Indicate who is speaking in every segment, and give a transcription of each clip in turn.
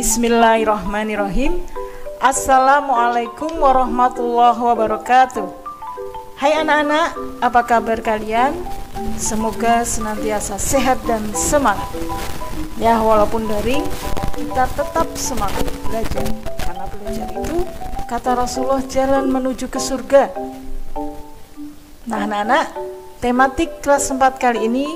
Speaker 1: Bismillahirrahmanirrahim. Assalamualaikum warahmatullahi wabarakatuh. Hai anak-anak, apa kabar kalian? Semoga senantiasa sehat dan semangat. Ya, walaupun daring, kita tetap semangat belajar. Karena belajar itu, kata Rasulullah, jalan menuju ke surga. Nah anak-anak, tematik kelas 4 kali ini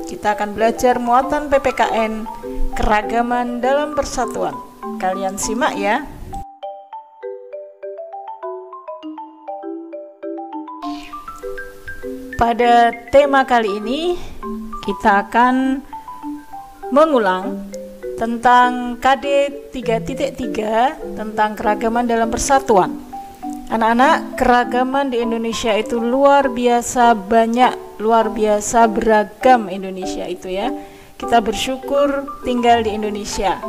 Speaker 1: kita akan belajar muatan PPKN, keragaman dalam persatuan. Kalian simak ya. Pada tema kali ini kita akan mengulang tentang KD 3.3 tentang keragaman dalam persatuan. Anak-anak, keragaman di Indonesia itu luar biasa banyak, luar biasa beragam Indonesia itu ya. Kita bersyukur tinggal di Indonesia.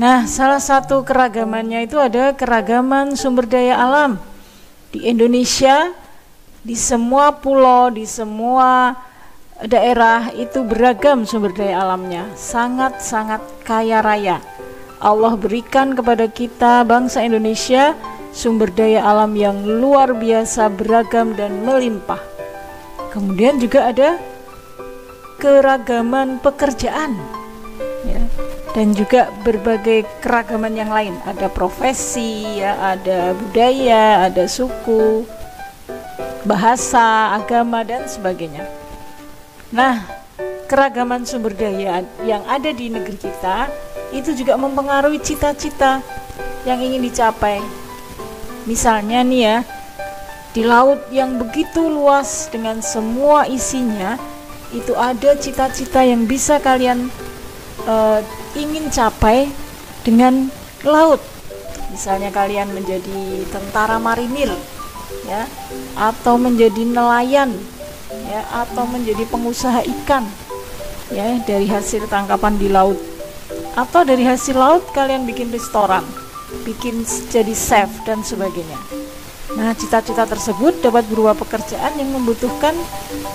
Speaker 1: Nah, salah satu keragamannya itu ada keragaman sumber daya alam. Di Indonesia, di semua pulau, di semua daerah itu beragam sumber daya alamnya, sangat-sangat kaya raya. Allah berikan kepada kita bangsa Indonesia sumber daya alam yang luar biasa beragam dan melimpah. Kemudian juga ada keragaman pekerjaan ya, dan juga berbagai keragaman yang lain. Ada profesi ya, ada budaya, ada suku, bahasa, agama, dan sebagainya. Nah, keragaman sumber daya yang ada di negeri kita itu juga mempengaruhi cita-cita yang ingin dicapai. Misalnya nih ya, di laut yang begitu luas dengan semua isinya, itu ada cita-cita yang bisa kalian ingin capai dengan laut. Misalnya kalian menjadi tentara marinir ya, atau menjadi nelayan ya, atau menjadi pengusaha ikan ya, dari hasil tangkapan di laut, atau dari hasil laut kalian bikin restoran, bikin jadi chef dan sebagainya. Nah, cita-cita tersebut dapat berupa pekerjaan yang membutuhkan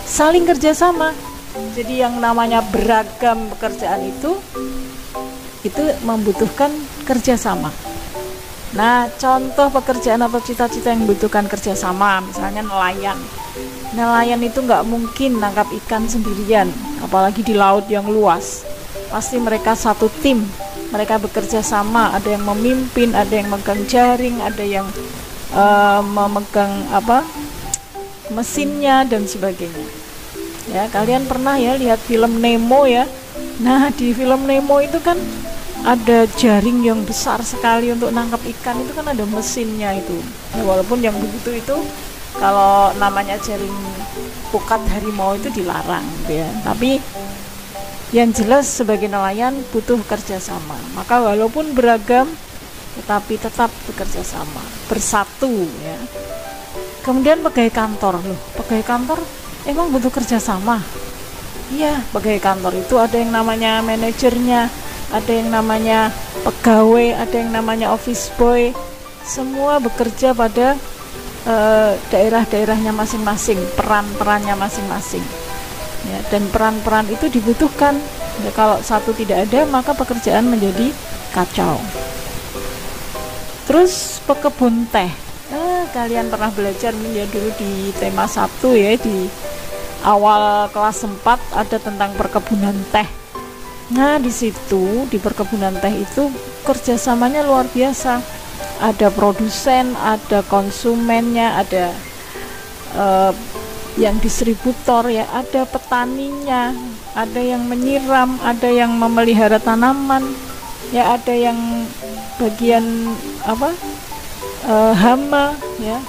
Speaker 1: saling kerjasama. Jadi yang namanya beragam pekerjaan itu membutuhkan kerjasama. Nah, contoh pekerjaan atau cita-cita yang membutuhkan kerjasama, misalnya nelayan. Nelayan itu nggak mungkin nangkap ikan sendirian, apalagi di laut yang luas. Pasti mereka satu tim, mereka bekerja sama. Ada yang memimpin, ada yang memegang jaring, ada yang memegang mesinnya dan sebagainya. Ya, kalian pernah ya lihat film Nemo ya. Nah, di film Nemo itu kan ada jaring yang besar sekali untuk nangkap ikan, itu kan ada mesinnya itu ya, walaupun yang begitu itu kalau namanya jaring pukat harimau itu dilarang gitu ya, tapi yang jelas sebagai nelayan butuh kerjasama. Maka walaupun beragam tetapi tetap bekerja sama, bersatu ya. Kemudian pegawai kantor, loh, pegawai kantor emang butuh kerjasama? Iya, pegawai kantor itu ada yang namanya manajernya, ada yang namanya pegawai, ada yang namanya office boy. Semua bekerja pada daerah-daerahnya masing-masing, peran-perannya masing-masing ya, dan peran-peran itu dibutuhkan ya. Kalau satu tidak ada, maka pekerjaan menjadi kacau. Terus pekebun teh, kalian pernah belajar ya dulu di tema 1 ya, di awal kelas 4 ada tentang perkebunan teh. Nah, di situ di perkebunan teh itu kerjasamanya luar biasa. Ada produsen, ada konsumennya, ada yang distributor ya, ada petaninya, ada yang menyiram, ada yang memelihara tanaman ya, ada yang bagian hama ya,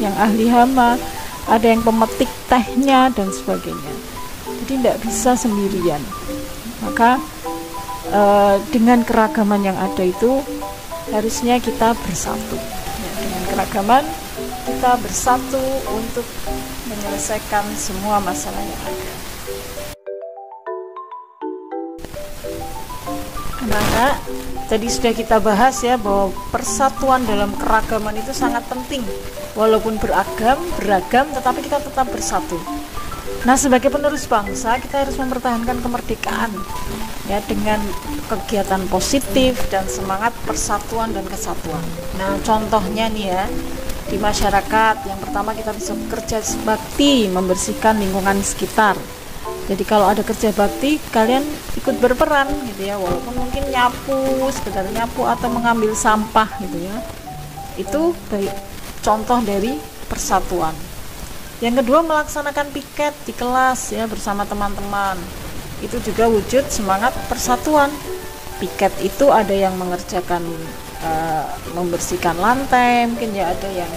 Speaker 1: yang ahli hama, ada yang pemetik tehnya dan sebagainya. Jadi tidak bisa sendirian. Maka dengan keragaman yang ada itu harusnya kita bersatu ya, dengan keragaman kita bersatu untuk menyelesaikan semua masalah yang ada. Anak-anak, tadi sudah kita bahas ya bahwa persatuan dalam keragaman itu sangat penting. Walaupun beragam, tetapi kita tetap bersatu. Nah, sebagai penerus bangsa, kita harus mempertahankan kemerdekaan. ya, dengan kegiatan positif dan semangat persatuan dan kesatuan. Nah, contohnya nih ya, di masyarakat yang pertama kita bisa bekerja bakti membersihkan lingkungan sekitar. Jadi kalau ada kerja bakti, kalian ikut berperan gitu ya, walaupun mungkin nyapu, sekedar nyapu atau mengambil sampah gitu ya. Itu contoh dari persatuan. Yang kedua, melaksanakan piket di kelas ya bersama teman-teman. Itu juga wujud semangat persatuan. Piket itu ada yang mengerjakan membersihkan lantai, mungkin ya, ada yang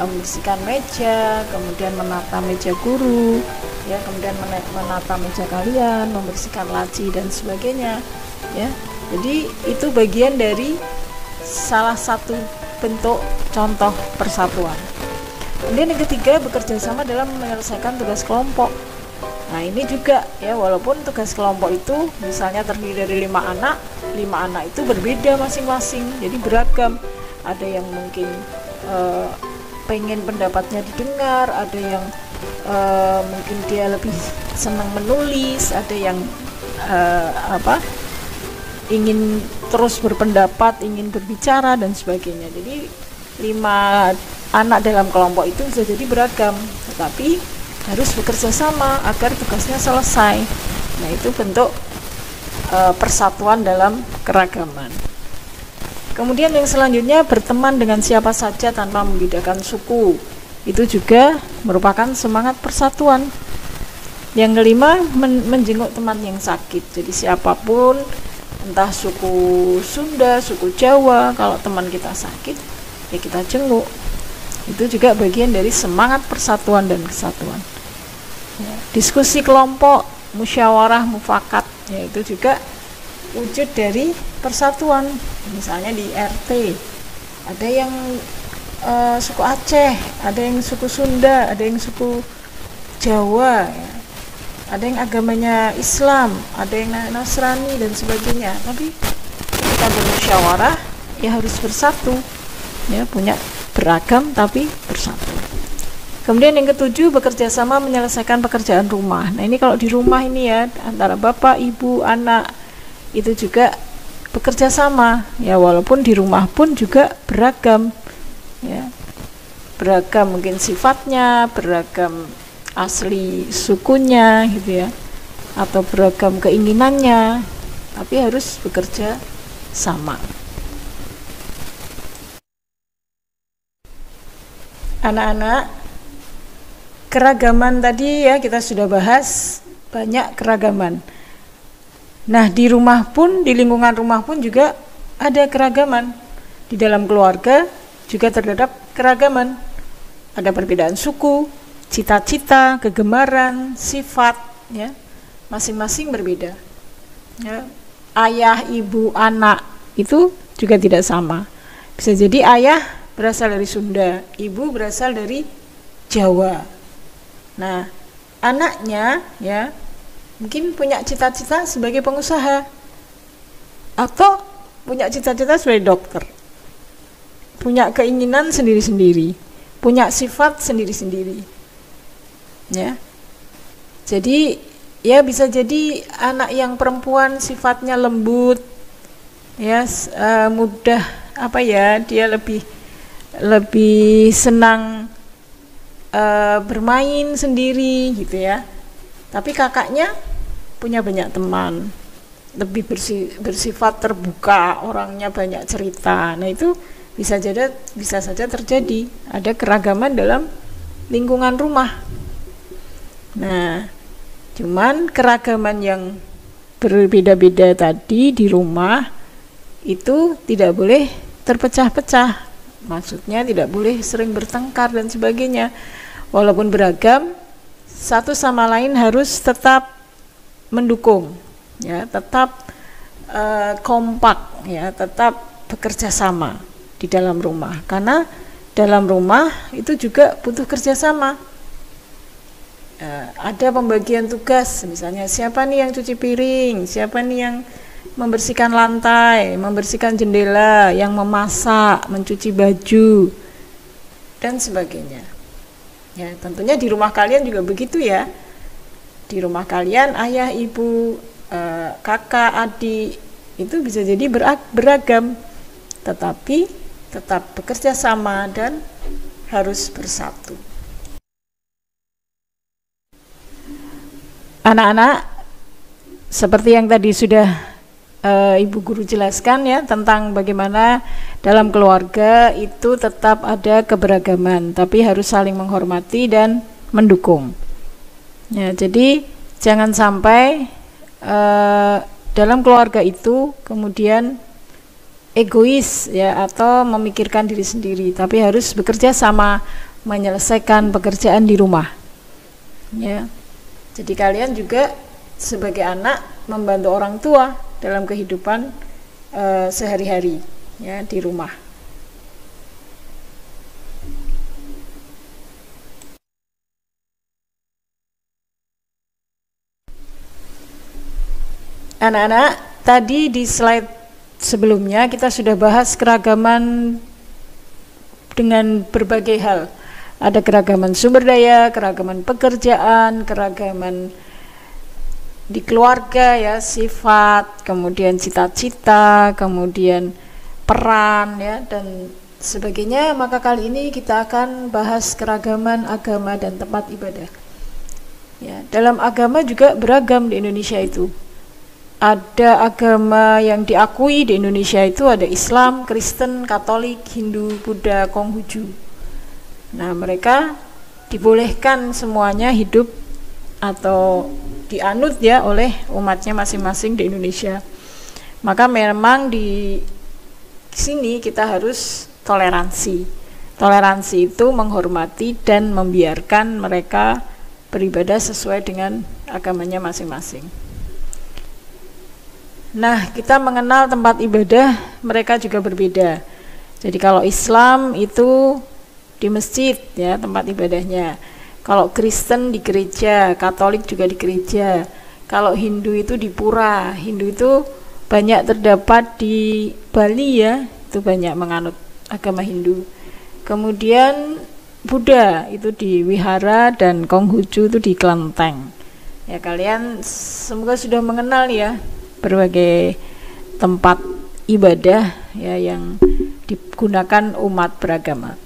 Speaker 1: membersihkan meja, kemudian menata meja guru ya, kemudian menata meja kalian, membersihkan laci dan sebagainya ya. Jadi itu bagian dari salah satu bentuk contoh persatuan. Kemudian yang ketiga, bekerja sama dalam menyelesaikan tugas kelompok. Nah, ini juga ya, walaupun tugas kelompok itu misalnya terdiri dari 5 anak itu berbeda masing-masing, jadi beragam. Ada yang mungkin pengen pendapatnya didengar, ada yang mungkin dia lebih senang menulis, ada yang ingin terus berpendapat, ingin berbicara dan sebagainya. Jadi 5 anak dalam kelompok itu bisa jadi beragam, tetapi harus bekerja sama agar tugasnya selesai. Nah, itu bentuk persatuan dalam keragaman. Kemudian yang selanjutnya, berteman dengan siapa saja tanpa membedakan suku. Itu juga merupakan semangat persatuan. Yang kelima, menjenguk teman yang sakit. Jadi siapapun, entah suku Sunda, suku Jawa, kalau teman kita sakit ya kita jenguk. Itu juga bagian dari semangat persatuan dan kesatuan ya. Diskusi kelompok, musyawarah mufakat ya, itu juga wujud dari persatuan. Misalnya di RT ada yang suku Aceh, ada yang suku Sunda, ada yang suku Jawa ya. Ada yang agamanya Islam, ada yang Nasrani dan sebagainya. Tapi kita bermusyawarah ya harus bersatu ya, punya beragam tapi bersatu. Kemudian yang ketujuh, bekerja sama menyelesaikan pekerjaan rumah. Nah, ini kalau di rumah ini ya, antara bapak, ibu, anak itu juga bekerja sama ya, walaupun di rumah pun juga beragam ya. Beragam mungkin sifatnya, beragam asli sukunya gitu ya, atau beragam keinginannya, tapi harus bekerja sama. Anak-anak, keragaman tadi ya kita sudah bahas, banyak keragaman. Nah, di rumah pun, di lingkungan rumah pun juga ada keragaman. Di dalam keluarga juga terdapat keragaman. Ada perbedaan suku, cita-cita, kegemaran, sifat ya, masing-masing berbeda ya. Ayah, ibu, anak itu juga tidak sama. Bisa jadi ayah berasal dari Sunda, ibu berasal dari Jawa. Nah, anaknya ya mungkin punya cita-cita sebagai pengusaha atau punya cita-cita sebagai dokter, punya keinginan sendiri-sendiri, punya sifat sendiri-sendiri ya. Jadi ya bisa jadi anak yang perempuan sifatnya lembut ya, mudah dia lebih senang bermain sendiri gitu ya. Tapi kakaknya punya banyak teman, lebih bersifat terbuka, orangnya banyak cerita. Nah, itu bisa saja terjadi ada keragaman dalam lingkungan rumah. Nah, cuman keragaman yang berbeda-beda tadi di rumah itu tidak boleh terpecah-pecah. Maksudnya tidak boleh sering bertengkar dan sebagainya. Walaupun beragam, satu sama lain harus tetap mendukung ya, tetap kompak ya, tetap bekerja sama di dalam rumah. Karena dalam rumah itu juga butuh kerjasama. Ada pembagian tugas, misalnya siapa nih yang cuci piring, siapa nih yang membersihkan lantai, membersihkan jendela, yang memasak, mencuci baju dan sebagainya. Ya, tentunya di rumah kalian juga begitu ya. Di rumah kalian ayah, ibu, kakak, adik, itu bisa jadi beragam, tetapi tetap bekerja sama dan harus bersatu. Anak-anak, seperti yang tadi sudah Ibu Guru jelaskan ya, tentang bagaimana dalam keluarga itu tetap ada keberagaman, tapi harus saling menghormati dan mendukung. Ya, jadi jangan sampai dalam keluarga itu kemudian egois ya, atau memikirkan diri sendiri, tapi harus bekerja sama menyelesaikan pekerjaan di rumah. Ya. Jadi kalian juga sebagai anak membantu orang tua dalam kehidupan sehari-hari ya di rumah. Anak-anak, tadi di slide sebelumnya kita sudah bahas keragaman dengan berbagai hal. Ada keragaman sumber daya, keragaman pekerjaan, keragaman di keluarga ya, sifat, kemudian cita-cita, kemudian peran ya, dan sebagainya. Maka kali ini kita akan bahas keragaman agama dan tempat ibadah. Ya, dalam agama juga beragam di Indonesia itu. Ada agama yang diakui di Indonesia itu ada Islam, Kristen, Katolik, Hindu, Buddha, Konghucu. Nah, mereka dibolehkan semuanya hidup atau dianut ya oleh umatnya masing-masing di Indonesia. Maka memang di sini kita harus toleransi. Toleransi itu menghormati dan membiarkan mereka beribadah sesuai dengan agamanya masing-masing. Nah, kita mengenal tempat ibadah mereka juga berbeda. Jadi kalau Islam itu di masjid ya tempat ibadahnya. Kalau Kristen di gereja, Katolik juga di gereja. Kalau Hindu itu di pura. Hindu itu banyak terdapat di Bali ya, itu banyak menganut agama Hindu. Kemudian Buddha itu di wihara dan Konghucu itu di kelenteng. Ya, kalian semoga sudah mengenal ya berbagai tempat ibadah ya yang digunakan umat beragama.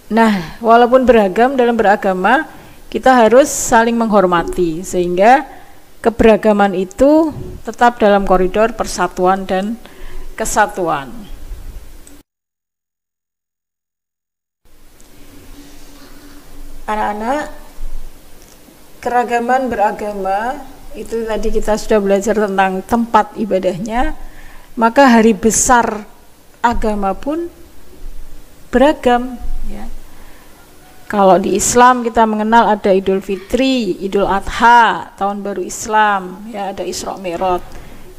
Speaker 1: Nah, walaupun beragam dalam beragama, kita harus saling menghormati sehingga keberagaman itu tetap dalam koridor persatuan dan kesatuan. Anak-anak, keragaman beragama itu tadi kita sudah belajar tentang tempat ibadahnya, maka hari besar agama pun beragam ya. Kalau di Islam kita mengenal ada Idul Fitri, Idul Adha, Tahun Baru Islam, ya ada Isra Mi'raj.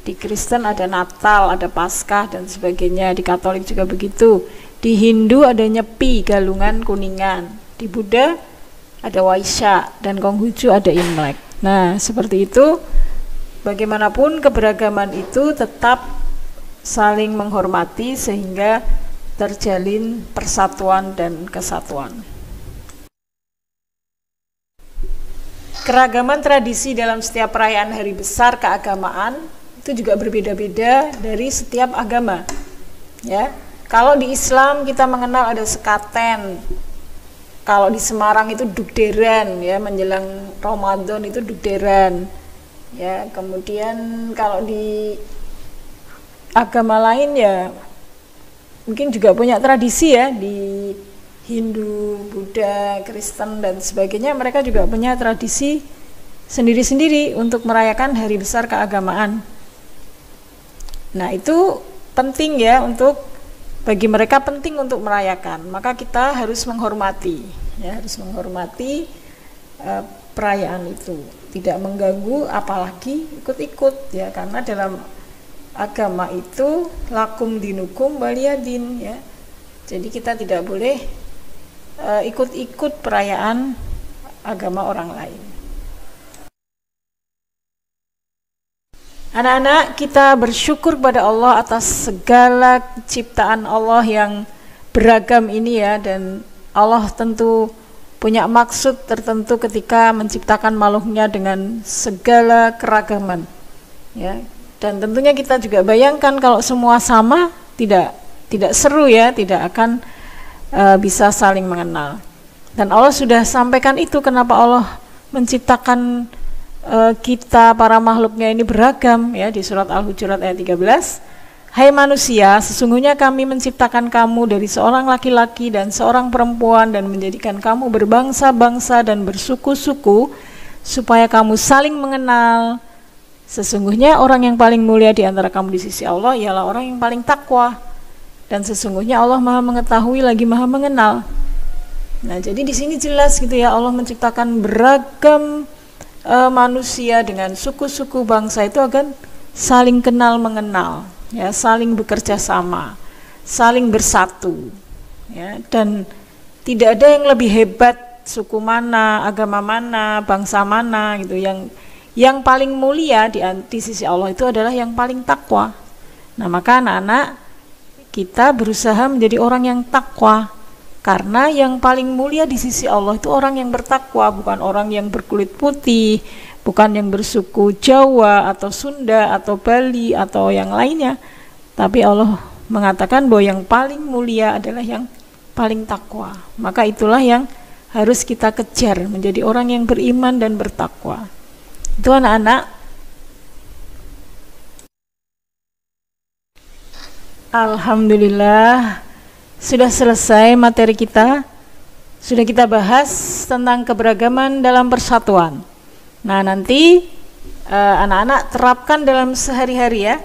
Speaker 1: Di Kristen ada Natal, ada Paskah dan sebagainya. Di Katolik juga begitu. Di Hindu ada Nyepi, Galungan, Kuningan. Di Buddha ada Waisak dan Konghucu ada Imlek. Nah, seperti itu. Bagaimanapun keberagaman itu tetap saling menghormati sehingga terjalin persatuan dan kesatuan. Keragaman tradisi dalam setiap perayaan hari besar keagamaan itu juga berbeda-beda dari setiap agama. Ya, kalau di Islam kita mengenal ada sekaten. Kalau di Semarang itu dugderan, ya menjelang Ramadan itu dugderan. Ya, kemudian kalau di agama lain ya mungkin juga punya tradisi ya, di Hindu, Buddha, Kristen dan sebagainya, mereka juga punya tradisi sendiri-sendiri untuk merayakan hari besar keagamaan. Nah, itu penting ya, untuk bagi mereka penting untuk merayakan. Maka kita harus menghormati ya, harus menghormati perayaan itu, tidak mengganggu apalagi ikut-ikut ya, karena dalam agama itu lakum dinukum waliyadin ya. Jadi kita tidak boleh ikut-ikut perayaan agama orang lain. Anak-anak, kita bersyukur kepada Allah atas segala ciptaan Allah yang beragam ini ya, dan Allah tentu punya maksud tertentu ketika menciptakan makhluknya dengan segala keragaman, ya. Dan tentunya kita juga bayangkan kalau semua sama, tidak seru ya, tidak akan bisa saling mengenal. Dan Allah sudah sampaikan itu, kenapa Allah menciptakan kita para makhluknya ini beragam, ya, di surat Al-Hujurat ayat 13. Hai manusia, sesungguhnya kami menciptakan kamu dari seorang laki-laki dan seorang perempuan dan menjadikan kamu berbangsa-bangsa dan bersuku-suku supaya kamu saling mengenal. Sesungguhnya orang yang paling mulia di antara kamu di sisi Allah ialah orang yang paling takwa, dan sesungguhnya Allah Maha mengetahui lagi Maha mengenal. Nah, jadi di sini jelas gitu ya, Allah menciptakan beragam manusia dengan suku-suku bangsa itu akan saling kenal mengenal, ya, saling bekerja sama, saling bersatu, ya. Dan tidak ada yang lebih hebat suku mana, agama mana, bangsa mana gitu. Yang paling mulia di sisi Allah itu adalah yang paling takwa. Nah, maka anak-anak, kita berusaha menjadi orang yang takwa, karena yang paling mulia di sisi Allah itu orang yang bertakwa, bukan orang yang berkulit putih, bukan yang bersuku Jawa atau Sunda atau Bali atau yang lainnya. Tapi Allah mengatakan bahwa yang paling mulia adalah yang paling takwa. Maka itulah yang harus kita kejar, menjadi orang yang beriman dan bertakwa. Itu anak-anak. Alhamdulillah, sudah selesai materi kita. Sudah kita bahas tentang keberagaman dalam persatuan. Nah, nanti anak-anak terapkan dalam sehari-hari ya,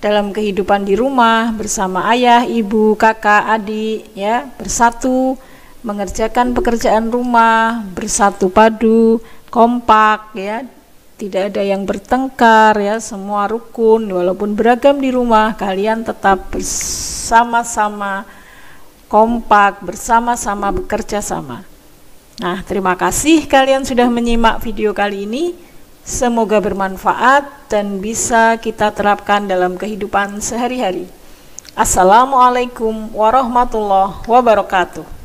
Speaker 1: dalam kehidupan di rumah bersama ayah, ibu, kakak, adik, ya, bersatu mengerjakan pekerjaan rumah, bersatu padu, kompak, ya. Tidak ada yang bertengkar, ya, semua rukun. Walaupun beragam di rumah, kalian tetap bersama-sama kompak, bersama-sama bekerja sama. Nah, terima kasih kalian sudah menyimak video kali ini. Semoga bermanfaat dan bisa kita terapkan dalam kehidupan sehari-hari. Assalamualaikum warahmatullahi wabarakatuh.